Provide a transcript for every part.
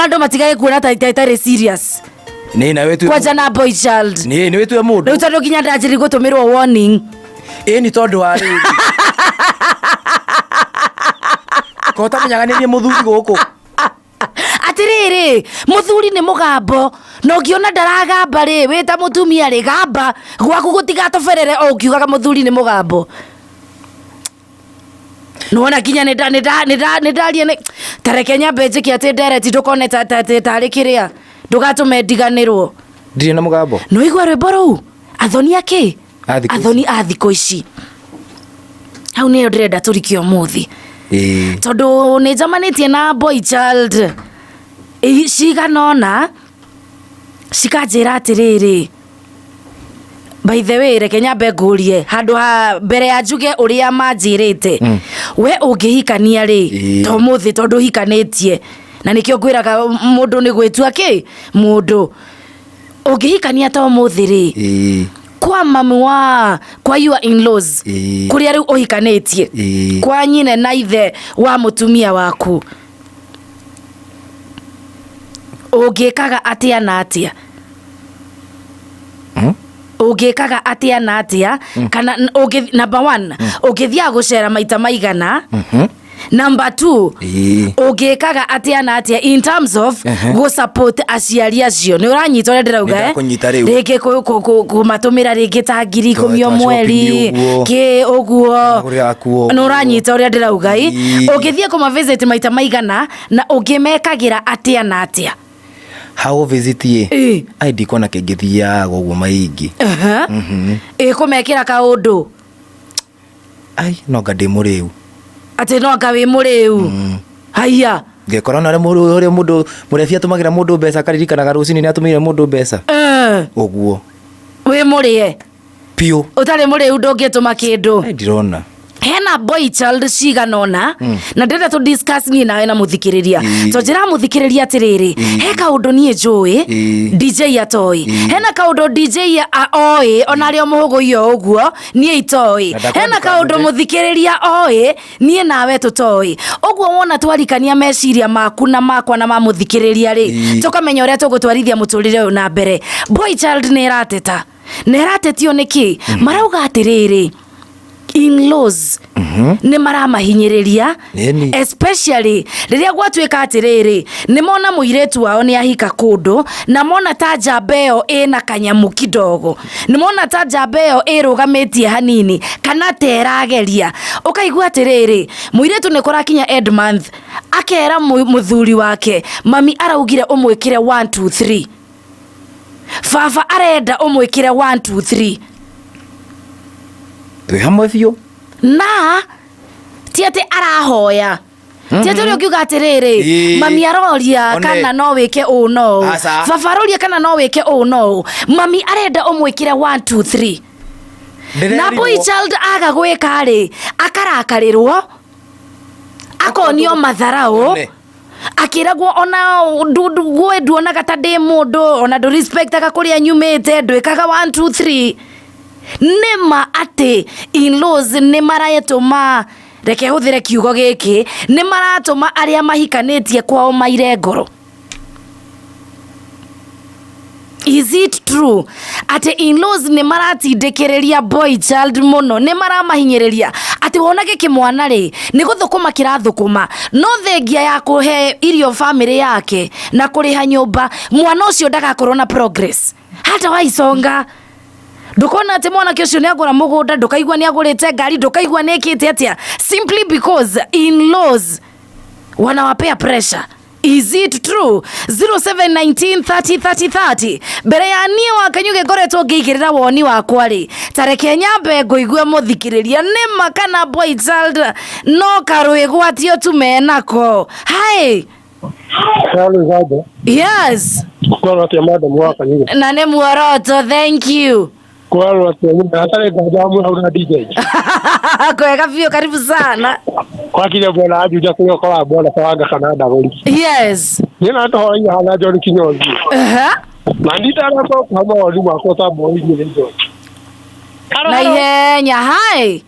ndo matigage kuona ta serious ni na wetu kwa jana boychild ni wetu ya mundu rĩu tondũ nginya ndanjĩrĩ gũtũmĩrwo warning ni tondu wa rĩngĩ kota menyaganĩrie mũthuri gũkũ atiriri muthuri ni mugambo no ngiona ndaragamba ri wita mutumia ri gamba gwaku gutigatoferere o ngiugaga muthuri ni mugambo nona kinya ni ndaria ni tareke nyambe njiki ati ndereti ndukone tari kiria ndugatume ndiganirwo ndiri na mugambo no igwa rwimbo ruu athoni aki athoni a thikũ ici hau nĩyo ndĩrenda tũrikie ũmũthĩ tondũ nĩ njamanitie na boychild ciganona cikanjĩra atĩrĩrĩ by the way reke nyambe ngũrie handũ ha mbere ya njuge ũrĩa manjĩrĩte we ũngĩhikania rĩ to mũthĩ tondũ hikanĩtie na nĩkĩo ngwĩraga mũndũ nĩ gwĩtua kĩ mũndũ ũngĩhikania to mũthĩ rĩ kwa mamu kwa your in-laws kuria riu uhikanĩtie kwa nyine na ithe wa mutumia waku ũngĩkaga atia na atia ũngĩkaga atia na atia kana number 1 ũngĩthia gũcera maita maigana number 2 ũngĩkaga atia na atia in terms of go support aciari acio nĩ ũranyita ũrĩa ndĩrauga rĩngĩ kũmatũmĩra rĩngĩ ta 10,000 mweri kĩ ũguo nĩ ũranyita ũrĩa ndĩrauga ũngĩthia kũmavisit maita maigana na ũngĩmekagĩra atia na atia how visit ye ndikona kĩngĩthiaga ũguo maingĩ kũmekĩra kaũndũ no nga ndĩ mũrĩu ati no nga wĩ mũrĩu haiya ngekora na ũrĩa mũndũ mũrefia atũmagĩra mũndũ mbeca akaririkanaga rũcinĩ nĩ atũmĩire mũndũ mbeca ũguo wĩ mũrĩe piũ ũtarĩ mũrĩu ndũngĩtũma kĩndũ ndirona hena boychild ciganona na ndĩrenda tu discuss niĩ nawe na mũthikĩrĩria to njĩra mũthikĩrĩria atĩrĩrĩ he kaũndũ niĩ njũĩ DJ atoĩ hena kaũndũ DJ oĩ ona arĩ o mũhũgũio ũguo niĩ itoĩ hena kaũndũ mũthikĩrĩria oĩ niĩ nawe tũtoĩ ũguo wona twarikania meciria maku na makwa na mamũthikĩrĩria rĩ tũkamenya ũrĩa tũgũtwarithia mũtũrĩre ũyũ na mbere boychild nĩ ĩrateta nĩ ĩratetio nĩkĩ marauga atĩrĩrĩ in-laws nĩ maramahinyĩrĩria especially rĩrĩa gwatuĩka atĩrĩrĩ nĩ mona mũirĩtu wao nĩ ahika kũndũ na mona ta njamba ĩyo ĩna kanyamu kidogo nĩ mona ta njamba ĩyo ĩrũgamĩtie hanini kana terageria ũkaigua atĩrĩrĩ mũirĩtu nĩ kũrakinya end month akera mũthuri wake mami araugire ũmwĩkĩre 1 2 3 baba arenda ũmwĩkĩre 1 2 3 twĩ hamwe biũ na ti atĩ arahoya ti atĩ ũrĩa ũkiuga atĩrĩrĩ mami aroria kana no wĩke ũũ no baba aroria kana no wĩke ũũ no mami arenda ũmwĩkĩre 1 2 3 na boychild aga gwĩka rĩ akarakarĩrwo akonio matharaũ akiragwo ona gwĩ nduonaga ta ndĩ mũndũ ona ndũ respectaga kũrĩa nyumĩte ndwĩkaga 1 2 3 nĩma atĩ in-laws nĩ maratũma reke hũthĩre kiugo gĩkĩ nĩ maratũma arĩa mahikanĩtie kwao maire ngoro is it true atĩ in-laws nĩ maratindĩkĩrĩria boychild mũno nĩ maramahinyĩrĩria atĩ wona gĩkĩ mwana rĩ nĩ gũthũkũma kĩrathũkũma no thengia ya kũhe irio family yake na kũrĩha nyũmba mwana ũcio ndagakorwo na progress hata waisonga ndukona ati mwana kĩcio nĩ agũra mũgũnda ndũkaigua nĩ agũrĩte ngari ndũkaigua nĩ ĩkĩte atĩa simply because in-laws wanawapea pressure. Is it true? 0719303030 mbere ya niĩ wa Kanyugi ngoretwo ngĩigĩrĩra woni wakwa rĩ tareke nyambe ngũigue mũthikĩrĩria nĩma kana boychild no karwĩgwatio tumenako hi yes na nĩ Muoroto thank you kwega biũ karibu sana kwa kile bwana ajuja kwa bwana fanga Canada goli yes nina to hoya hana John Kinyozi na nditara ko kama wali wako ta boy ni ndio na ihenya hai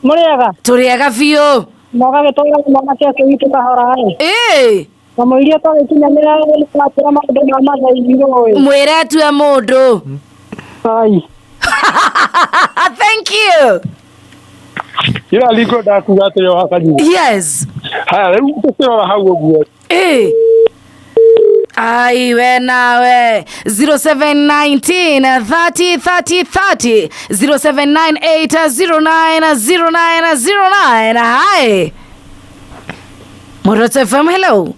muriega turiega biũ moga gĩtũra mwana kĩake witũ kahora Kama ile kwa kinamera ile kwa maundu ma mathaigiro mwire tu mundu ai thank you ira liko ndakuga ati yo Kanyugi yes haya riu tukiora hau uguo ai we nawe 0719 30 30 30 0798 090909 hi Muoroto FM hello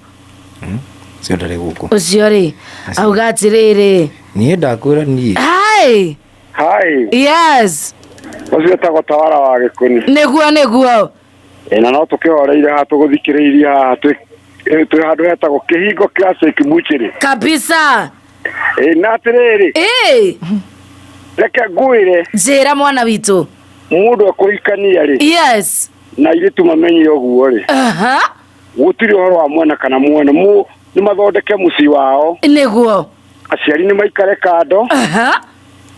cio ndari guku ucio ri auga atiriri nie ndakwira nie hi yes ucio ta gotawara wa gikuni niguo na no tukihoreire ha tuguthikiriria ha tu handu hetagwo kihingo classic muchiri kabisa na atiriri reke ngwire njira mwana witu mundu akurikania ri yes na ile tumamenye uguo ri gutiri horo wa mwana kana mwana ni mathondeke muci wao niguo aciari ni maikare kando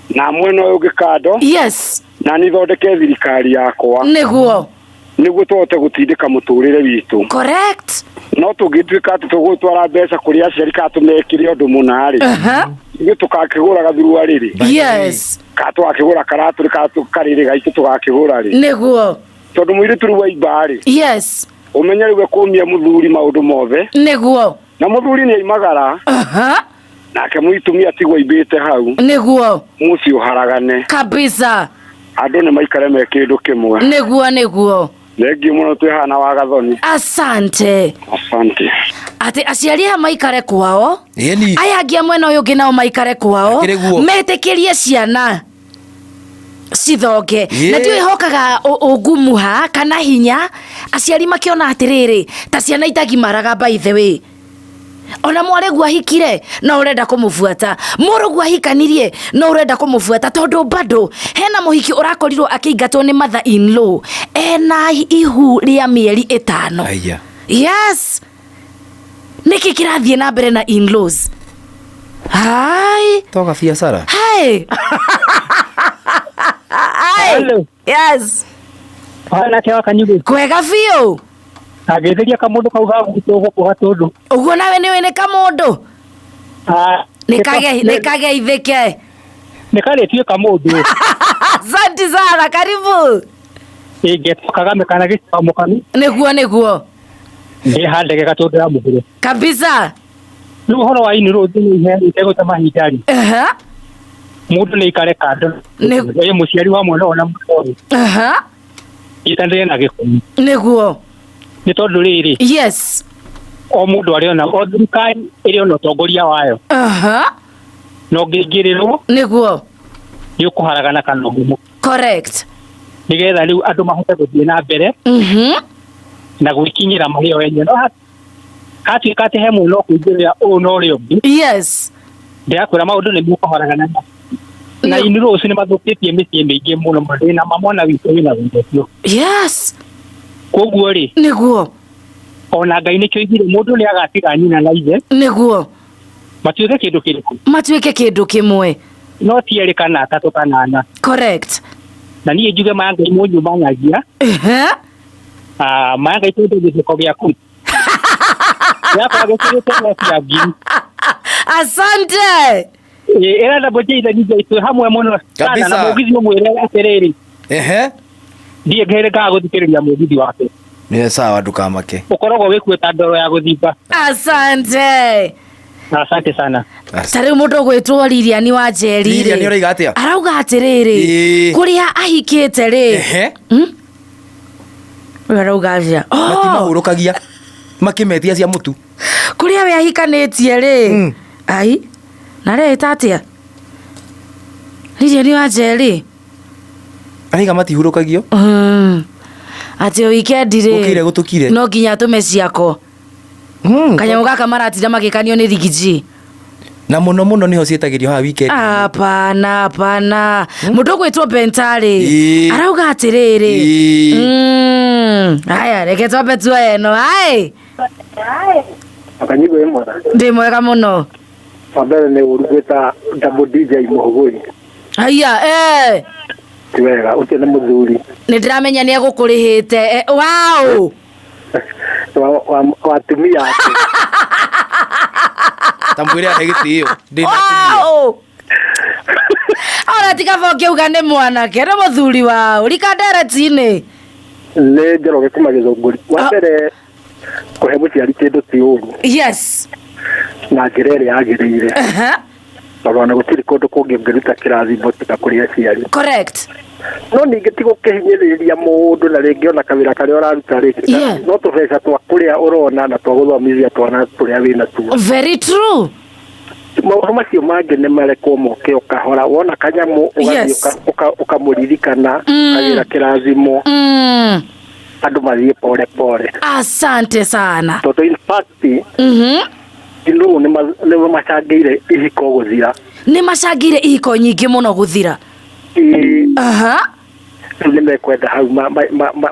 na mwena uyu gikando yes na ni thondeke thirikari yakwa niguo tuhote gutindika muturire witu correct no tugituika tugutwara mbeca kuri aciari ka tumekire undu munari ithu tukakigura gathurua riri yes ka twakigura karatu ka tukarire gaitu tugakigura ri niguo tondu mwiri turu wa ibari yes umenya riwe kumia muthuri maundu mothe niguo na muthuri ni imagara nake muitumia tigwa ibite hau niguo muci uharagane kabisa andu ni maikare me kindu kimwe niguo Negi muno twihana wa gathoni asante ati aciari ha maikare kwao yeni aya angia mwena uyu ngi nao maikare kwao metekerie ciana cithoke na ndio ihokaga ugumuha kana hinya aciari makiona atiriri ta ciana itagimaraga by the way ona mware gwahikire no urenda kumufuata muru gwahikanirie no urenda kumufuata tondu bado hena muhiki urakorirwo akiingatwo ni mother in law ena ihu ria mieri 5 aya yes niki kirathie na mbere na in laws hai toka biacara hai hello yes ana Njeri Wa Kanyugi kwega biu agetheria kamundu kauga gutogo kwa tundu uguo nawe ni wene kamundu nikage itheke nikale tie kamundu asante sana karibu ingetokaga mekana gicamukani niguo ni handege gatundu ya muguru kabisa nu horo wa ini rozi ni he itego ta mahitari mundu ni ikare kando ye muciari wa mwana ona mutori itandire na gikumi niguo ni tondu riri yes o mundu ari ona o thirikari iri ona tongoria wayo no ngirirwo niguo yukuharagana kana ngumu correct nigetha riu andu mahote guthie na mbere na gwikinyira mario wenye no hati kate he muno kuingirira o no rio yes ndiakwira maundu ni mukuharagana na iniro uci ni mathukitie micie mingi muno na mamona witu wina windetio yes koguo ri niguo ona Ngai nikio igire mundu ni agatiga nyina na ithe niguo matuike kindu kimwe no tieri kana atatu kana ana correct na niĩ njuge ma Ngai mũnyumanyagia ma Ngai tondũ gĩciko gĩaku asante era na boychild nijaitu hamwe muno sana na mugithi mwere atereri ndiye ngere ka guthikiriria mugithi wake ni sawa ndukamake ukorogwo wikueta ndoro ya guthimba asante sana tare mundu gwitwo Lilian wa Njeri Lilian uraiga atia arauga atiriri kuria ahikite ri arauga atia matimahurukagia makimetia cia mutu kuria we ahikanitie ri ai na reta atia Lilian wa Njeri ariga matihurukagio ati weekend ri ukire gutukire no nginya tume ciako kanyamu gaka maratira magikanio ni rigiji na muno niho cietagirio ha weekend hapana mundu gwitwo Bentari arauga atiriri haya reke twape tueno hai Akanyugi imwe ndi mwega muno wambere ni urugwita double DJ muhuguri haya tiwega uti ni muthuri ni ndiramenya ni egukurihite wow mtoto wa tumia ake. Tamwire agitio. Wow. Ora tikavoke ugane mwanake na muthuri wao likandere tini Nĩ njoroge kuma Gĩthũngũri. Wa mbere kũhe mũciari kĩndũ ti ũru na njĩra ĩrĩa yagĩrĩire. Tondũ ona gũtirĩ kũndũ kũngĩ ũngĩruta kĩrathimo tiga kũrĩ aciari. Correct. No ningĩ ti gũkĩhinyĩrĩria mũndũ na rĩngĩ ona kawĩra karĩa ũraruta rĩngĩ. No tũbeca twa kũrĩa ũrona na twa gũthomithia twana tũrĩa wĩna tuo. Very true. Maũndũ macio mangĩ nĩ marekwo moke ũkahora wona kanyamu ũgathiĩ ũkamũririkana kawĩra kĩrathimo. Andũ mathiĩ pole pole. Asante sana. Tondũ in fact Ino nĩ macangĩire ihiko gũthira. Nĩ macangĩire ihiko nyingĩ mũno gũthira. Nĩ mekwenda hau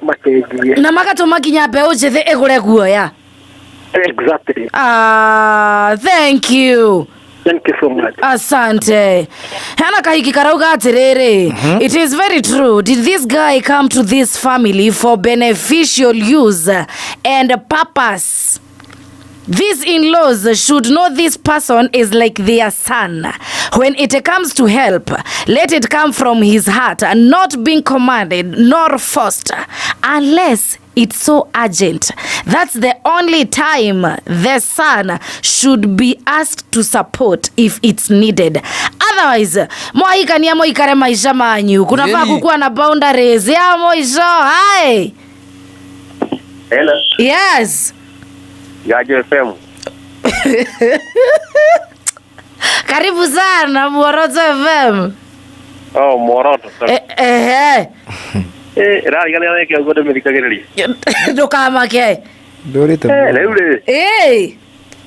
makenjie. Na magatũma nginya mbeũ njĩthĩ ĩgũre guoya. Exactly. Thank you. Thank you so much. Asante. Hana kahiki karauga atiriri. It is very true. Did this guy come to this family for beneficial use and purpose? These in-laws should know this person is like their son. When it comes to help, let it come from his heart and not being commanded nor forced, unless it's so urgent. That's the only time the son should be asked to support if it's needed. Otherwise, moikania moikare maisha manyu. Kunafaa kukuwa na boundaries ya moisho. Hi. Hello. Yes. Gajo FM. Karibu sana Muoroto FM. Oh, Muoroto. Rari gani yake ngodo medikageri. Ndukamake. Ndorite. Leure.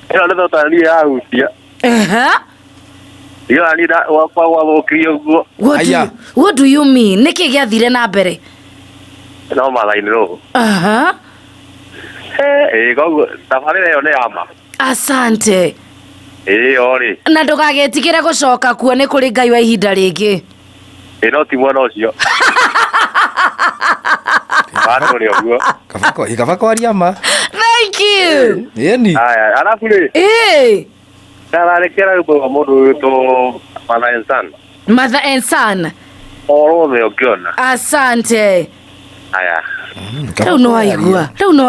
Ela ndo tani ya usia. Yo ani da wa okrio go. What do you mean? Niki gyathire na mbere. No malaini ro. Gogo tafari yo ne ama. Asante. Ori. Na ndukagetigire gucoka kuo ni kuri Ngai wa ihinda ringi. No ti mwana ucio. Bado ni oguo. Kafako ariama. Thank you. Yeni. Aya, alafu le. Rekera kwa mundu to Mother and son. Oro me okiona. Asante. Aya. Rau no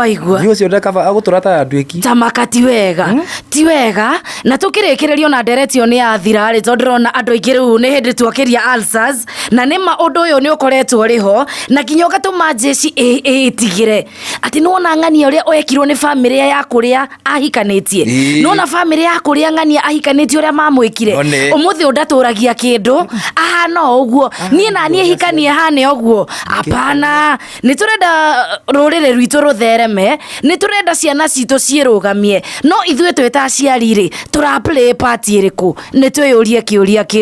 aigua. Ni ucio ndakaba aguturata andwiki. Tamaka ti wega. Ti wega. Na tukirekererio na nderetio ni athira ri tondirona andu aingĩ rĩu nĩ hĩndĩ twakiria ulcers na nĩma ũndũ ũyũ nĩ ũkoretwo rĩho na nginya ũgatũma jeshi ĩtigire atĩ nĩwona ng'ania ũrĩa wekirwo nĩ famĩlĩ ya kũrĩa ahikanĩtie nĩwona famĩlĩ ya kũrĩa ng'ania ahikanĩtie ũrĩa mamwĩkire ũmũthĩ ũndatũragia kĩndũ ahana ũguo niĩ na niĩ hikanie hane ũguo apana nĩ tũrenda rũrĩrĩ rwitũ rũthereme nĩ tũrenda ciana citũ ciĩrũgamie no ithuĩ twĩ ta aciari rĩ tũra play part ĩrĩkũ nĩ twĩyũrie kĩũria kĩu